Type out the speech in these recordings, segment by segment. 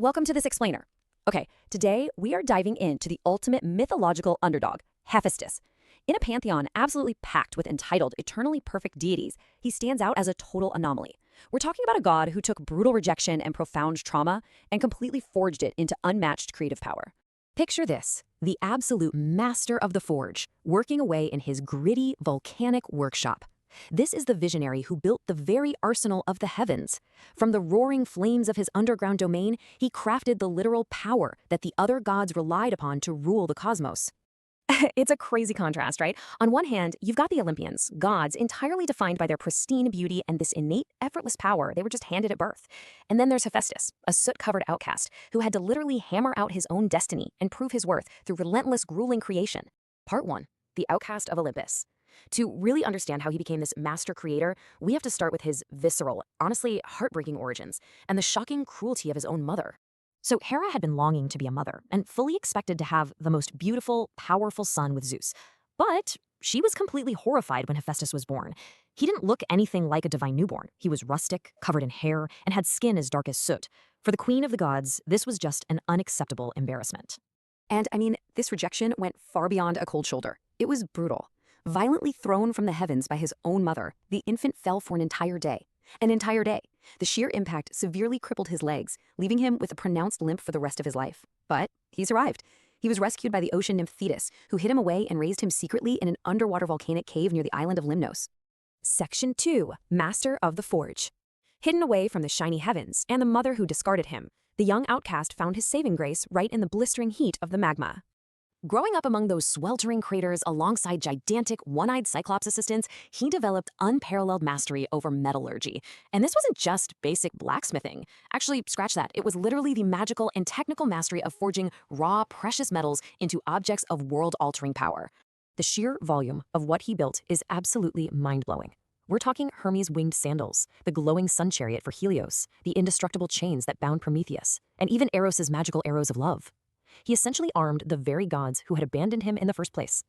Welcome to this explainer. Okay, today we are diving into the ultimate mythological underdog, Hephaestus. In a pantheon absolutely packed with entitled, eternally perfect deities, he stands out as a total anomaly. We're talking about a god who took brutal rejection and profound trauma and completely forged it into unmatched creative power. Picture this, the absolute master of the forge, working away in his gritty, volcanic workshop. This is the visionary who built the very arsenal of the heavens. From the roaring flames of his underground domain, he crafted the literal power that the other gods relied upon to rule the cosmos. It's a crazy contrast, right? On one hand, you've got the Olympians, gods entirely defined by their pristine beauty and this innate, effortless power they were just handed at birth. And then there's Hephaestus, a soot-covered outcast, who had to literally hammer out his own destiny and prove his worth through relentless, grueling creation. Part 1. The Outcast of Olympus. To really understand how he became this master creator, we have to start with his visceral, honestly heartbreaking origins, and the shocking cruelty of his own mother. So Hera had been longing to be a mother, and fully expected to have the most beautiful, powerful son with Zeus. But she was completely horrified when Hephaestus was born. He didn't look anything like a divine newborn. He was rustic, covered in hair, and had skin as dark as soot. For the queen of the gods, this was just an unacceptable embarrassment. And I mean, this rejection went far beyond a cold shoulder. It was brutal. Violently thrown from the heavens by his own mother, the infant fell for an entire day. An entire day. The sheer impact severely crippled his legs, leaving him with a pronounced limp for the rest of his life. But he survived. He was rescued by the ocean nymph Thetis, who hid him away and raised him secretly in an underwater volcanic cave near the island of Limnos. Section 2. Master of the Forge. Hidden away from the shiny heavens and the mother who discarded him, the young outcast found his saving grace right in the blistering heat of the magma. Growing up among those sweltering craters alongside gigantic, one-eyed Cyclops assistants, he developed unparalleled mastery over metallurgy. And this wasn't just basic blacksmithing. Actually, scratch that. It was literally the magical and technical mastery of forging raw, precious metals into objects of world-altering power. The sheer volume of what he built is absolutely mind-blowing. We're talking Hermes' winged sandals, the glowing sun chariot for Helios, the indestructible chains that bound Prometheus, and even Eros' magical arrows of love. He essentially armed the very gods who had abandoned him in the first place.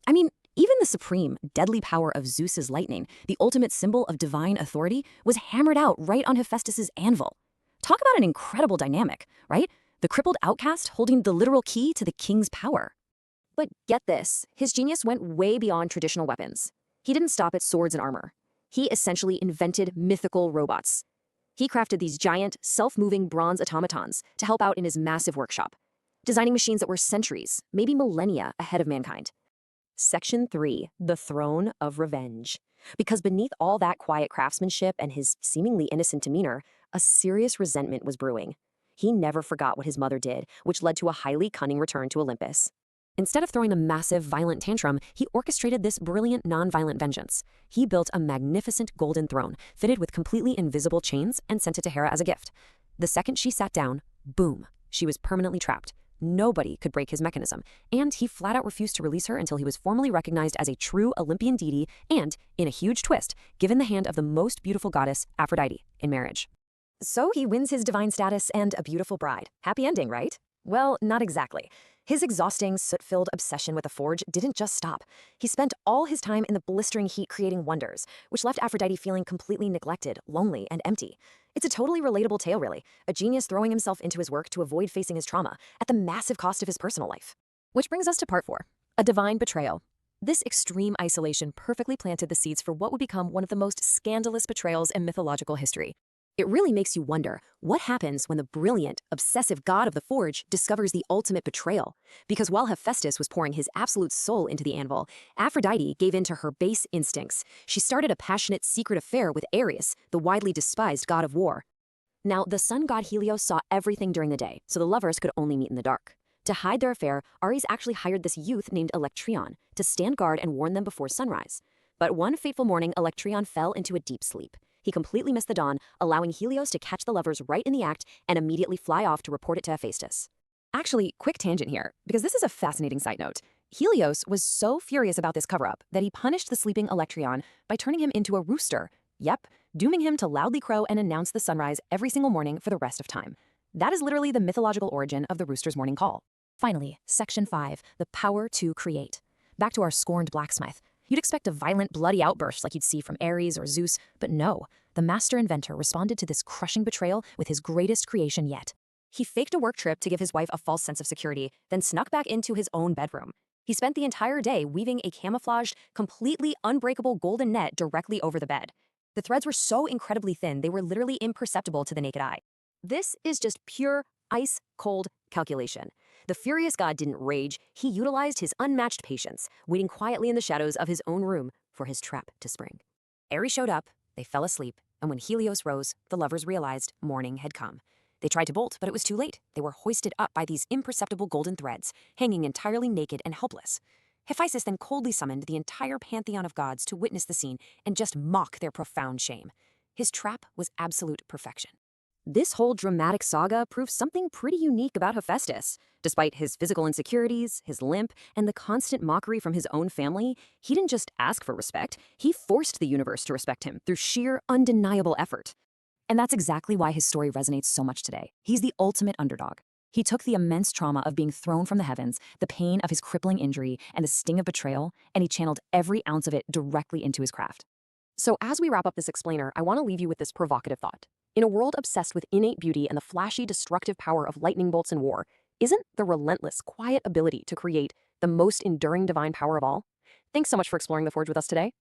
I mean, even the supreme, deadly power of Zeus's lightning, the ultimate symbol of divine authority, was hammered out right on Hephaestus' anvil. Talk about an incredible dynamic, right? The crippled outcast holding the literal key to the king's power. But get this, his genius went way beyond traditional weapons. He didn't stop at swords and armor. He essentially invented mythical robots. He crafted these giant, self-moving bronze automatons to help out in his massive workshop, designing machines that were centuries, maybe millennia ahead of mankind. Section 3. The Throne of Revenge. Because beneath all that quiet craftsmanship and his seemingly innocent demeanor, a serious resentment was brewing. He never forgot what his mother did, which led to a highly cunning return to Olympus. Instead of throwing a massive, violent tantrum, he orchestrated this brilliant, non-violent vengeance. He built a magnificent golden throne, fitted with completely invisible chains, and sent it to Hera as a gift. The second she sat down, boom, she was permanently trapped. Nobody could break his mechanism, and he flat out refused to release her until he was formally recognized as a true Olympian deity and, in a huge twist, given the hand of the most beautiful goddess, Aphrodite, in marriage. So he wins his divine status and a beautiful bride. Happy ending, right? Well, not exactly. His exhausting, soot-filled obsession with the forge didn't just stop. He spent all his time in the blistering heat creating wonders, which left Aphrodite feeling completely neglected, lonely, and empty. It's a totally relatable tale, really. A genius throwing himself into his work to avoid facing his trauma, at the massive cost of his personal life. Which brings us to part 4. A divine betrayal. This extreme isolation perfectly planted the seeds for what would become one of the most scandalous betrayals in mythological history. It really makes you wonder, what happens when the brilliant, obsessive god of the forge discovers the ultimate betrayal? Because while Hephaestus was pouring his absolute soul into the anvil, Aphrodite gave in to her base instincts. She started a passionate, secret affair with Ares, the widely despised god of war. Now, the sun god Helios saw everything during the day, so the lovers could only meet in the dark. To hide their affair, Ares actually hired this youth named Electryon to stand guard and warn them before sunrise. But one fateful morning, Electryon fell into a deep sleep. He completely missed the dawn, allowing Helios to catch the lovers right in the act and immediately fly off to report it to Hephaestus. Actually, quick tangent here, because this is a fascinating side note. Helios was so furious about this cover-up that he punished the sleeping Electryon by turning him into a rooster. Yep, dooming him to loudly crow and announce the sunrise every single morning for the rest of time. That is literally the mythological origin of the rooster's morning call. Finally, Section 5, the power to create. Back to our scorned blacksmith. You'd expect a violent, bloody outburst like you'd see from Ares or Zeus, but no. The master inventor responded to this crushing betrayal with his greatest creation yet. He faked a work trip to give his wife a false sense of security, then snuck back into his own bedroom. He spent the entire day weaving a camouflaged, completely unbreakable golden net directly over the bed. The threads were so incredibly thin, they were literally imperceptible to the naked eye. This is just pure, ice-cold calculation. The furious god didn't rage, he utilized his unmatched patience, waiting quietly in the shadows of his own room for his trap to spring. Ares showed up, they fell asleep, and when Helios rose, the lovers realized morning had come. They tried to bolt, but it was too late. They were hoisted up by these imperceptible golden threads, hanging entirely naked and helpless. Hephaestus then coldly summoned the entire pantheon of gods to witness the scene and just mock their profound shame. His trap was absolute perfection. This whole dramatic saga proves something pretty unique about Hephaestus. Despite his physical insecurities, his limp, and the constant mockery from his own family, he didn't just ask for respect, he forced the universe to respect him through sheer, undeniable effort. And that's exactly why his story resonates so much today. He's the ultimate underdog. He took the immense trauma of being thrown from the heavens, the pain of his crippling injury, and the sting of betrayal, and he channeled every ounce of it directly into his craft. So as we wrap up this explainer, I want to leave you with this provocative thought. In a world obsessed with innate beauty and the flashy, destructive power of lightning bolts and war, isn't the relentless, quiet ability to create the most enduring divine power of all? Thanks so much for exploring the Forge with us today.